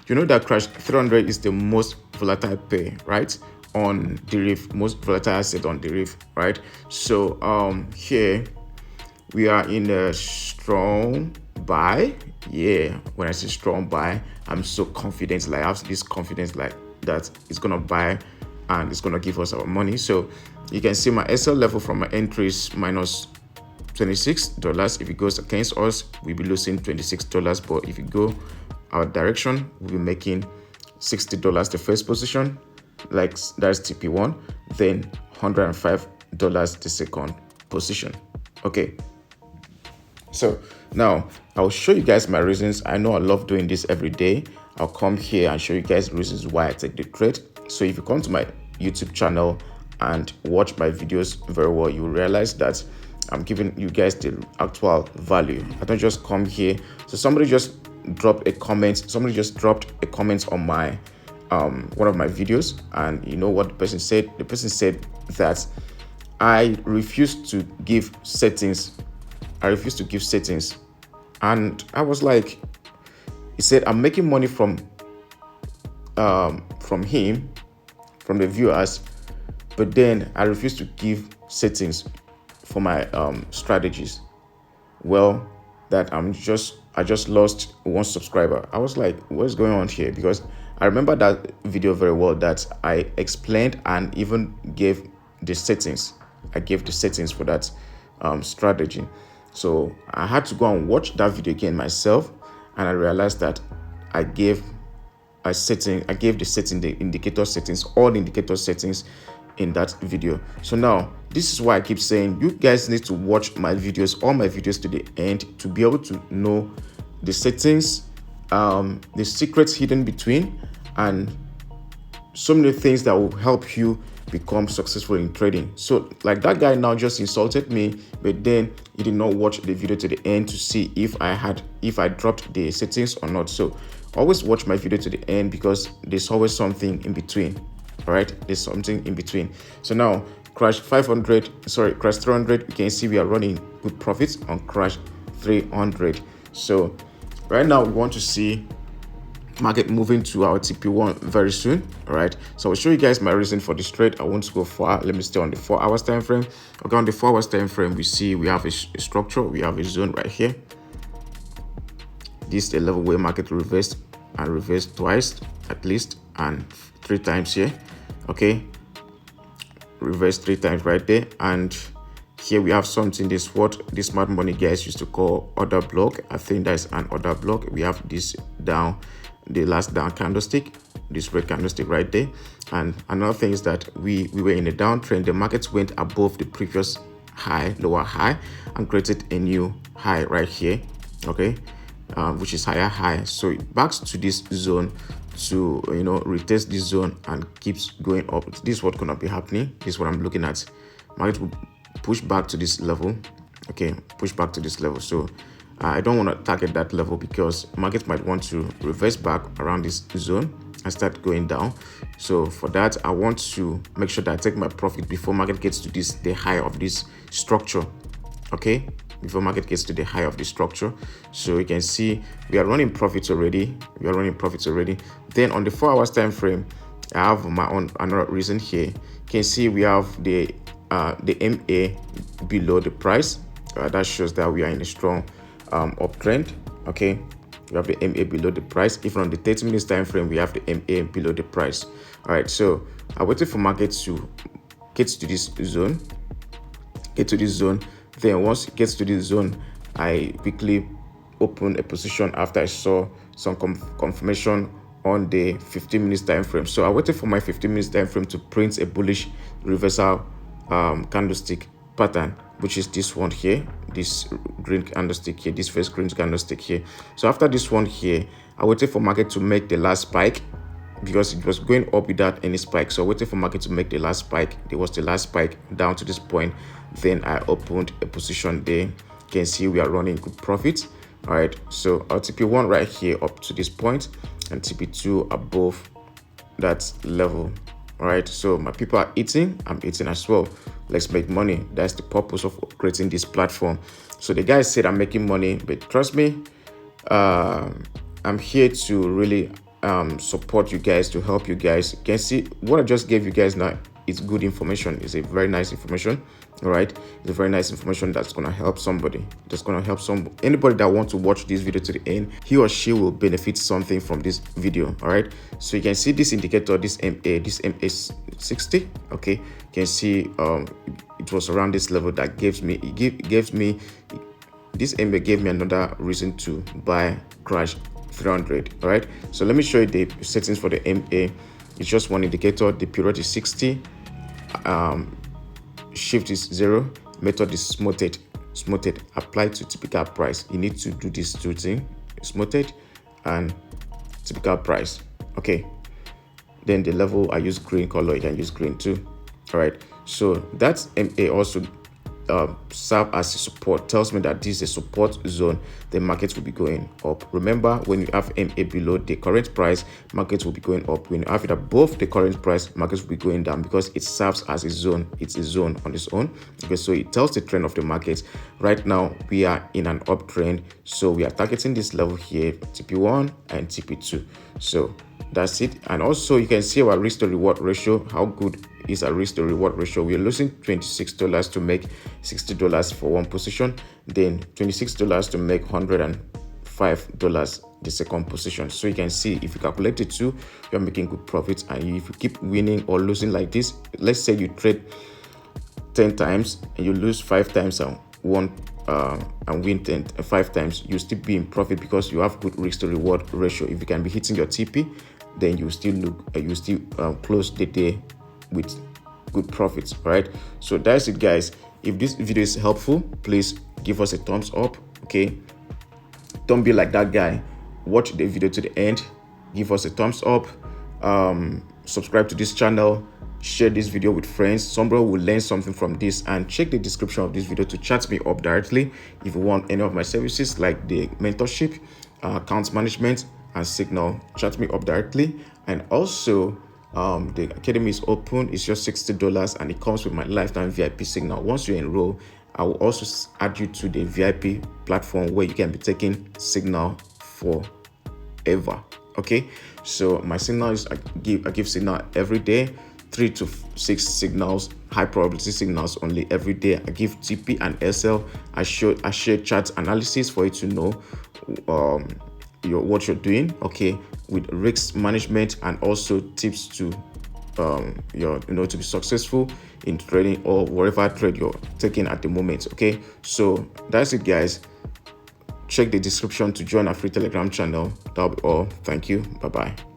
You know that crash 300 is the most volatile pair, right? On Deriv, most volatile asset on Deriv, right? So here we are in a strong buy. Yeah, when I say strong buy, I'm so confident. Like I have this confidence, like that it's gonna buy and it's gonna give us our money. So you can see my SL level from my entries minus $26. If it goes against us, we'll be losing $26. But if it go our direction, we'll be making $60 the first position, like that's TP1, then $105 the second position. Okay. So now I'll show you guys my reasons. I know I love doing this every day. I'll come here and show you guys reasons why I take the trade. So if you come to my YouTube channel and watch my videos very well, you will realize that I'm giving you guys the actual value. I don't just come here. So somebody just dropped a comment. Somebody just dropped a comment on my one of my videos, and you know what the person said? The person said that I refuse to give settings. I refuse to give settings. And I was like, he said, I'm making money from him, from the viewers, but then I refuse to give settings for my strategies. Well, that I just lost one subscriber. I was like, what's going on here? Because I remember that video very well, that I explained and even gave the settings. I gave the settings for that strategy. So I had to go and watch that video again myself, and I realized that I gave the setting, the indicator settings, all the indicator settings in that video. So now this is why I keep saying you guys need to watch my videos, all my videos to the end, to be able to know the settings, the secrets hidden between, and so many things that will help you become successful in trading. So like that guy now just insulted me, but then he did not watch the video to the end to see if I dropped the settings or not. So always watch my video to the end, because there's always something in between. All right, there's something in between. So now crash 300, you can see we are running good profits on crash 300. So right now we want to see market moving to our TP1 very soon. All right, so I'll show you guys my reason for this trade. I won't go far. Let me stay on the 4 hours time frame. Okay, on the 4 hours time frame, we see we have a structure, we have a zone right here. This is a level where market reversed and reversed twice at least, and 3 times here. Okay, reverse 3 times right there, and here we have something, this what the smart money guys used to call order block. I think that's an order block. We have this down, the last down candlestick, this red candlestick right there. And another thing is that we were in a downtrend. The markets went above the previous high, lower high, and created a new high right here. Okay, which is higher high. So it backs to this zone to retest this zone and keeps going up. This is what's gonna be happening. This is what I'm looking at. Market will push back to this level. Okay, push back to this level. So I don't want to target that level, because market might want to reverse back around this zone and start going down. So for that, I want to make sure that I take my profit before market gets to the high of this structure. Okay, before market gets to the high of the structure. So you can see we are running profits already. Then on the 4 hours time frame, I have my own another reason here. You can see we have the MA below the price. That shows that we are in a strong uptrend. Okay, we have the MA below the price. Even on the 30 minutes time frame, we have the MA below the price. All right, so I waited for market to get to this zone. Then once it gets to this zone, I quickly opened a position after I saw some confirmation on the 15 minutes time frame. So I waited for my 15 minutes time frame to print a bullish reversal candlestick pattern, which is this one here, this green candlestick here, this first green candlestick here. So after this one here, I waited for market to make the last spike, because it was going up without any spike. So I waited for market to make the last spike. There was the last spike down to this point. Then I opened a position there. You can see we are running good profits. All right, so our TP1 right here up to this point, and TP2 above that level. All right, so my people are eating, I'm eating as well. Let's make money. That's the purpose of creating this platform. So the guy said I'm making money, but trust me, I'm here to really support you guys, to help you guys. You can see what I just gave you guys now. It's good information. It's a very nice information. All right, it's a very nice information that's going to help somebody. That's going to help anybody that wants to watch this video to the end. He or she will benefit something from this video. All right, so you can see this indicator, this MA 60. Okay, you can see it was around this level that gives me this MA gave me another reason to buy crash 300. All right, so let me show you the settings for the MA. It's just one indicator. The period is 60, shift is 0, method is smoothed. Applied to typical price. You need to do these two things: smoothed and typical price. Okay, then the level, I use green color. You can use green too. All right, so that's MA also serve as a support. Tells me that this is a support zone. The market will be going up. Remember, when you have MA below the current price, market will be going up. When you have it above the current price, markets will be going down, because it serves as a zone. It's a zone on its own. Okay, so it tells the trend of the market. Right now we are in an uptrend, so we are targeting this level here, TP1 and TP2. So that's it. And also you can see our risk to reward ratio. How good is our risk to reward ratio? We're losing $26 to make $60 for one position, then $26 to make $105 the second position. So you can see, if you calculate it too, you're making good profits. And if you keep winning or losing like this, let's say you trade 10 times and you lose 5 times and win 5 times, you still be in profit, because you have good risk to reward ratio. If you can be hitting your TP, then you still close the day with good profits. Right, so that's it, guys. If this video is helpful, please give us a thumbs up. Okay, don't be like that guy. Watch the video to the end, give us a thumbs up, subscribe to this channel, share this video with friends. Somebody will learn something from this. And check the description of this video to chat me up directly if you want any of my services, like the mentorship, account management, and signal. Chat me up directly. And also the academy is open. It's just $60 and it comes with my lifetime VIP signal. Once you enroll, I will also add you to the VIP platform where you can be taking signal forever. Okay, so my signal is I give signal every day, 3 to 6 signals, high probability signals only every day. I give TP and SL. I share chart analysis for you to know what you're doing, okay, with risk management, and also tips to to be successful in trading or whatever trade you're taking at the moment. Okay, so that's it, guys. Check the description to join our free Telegram channel. That'll be all. Thank you. Bye bye.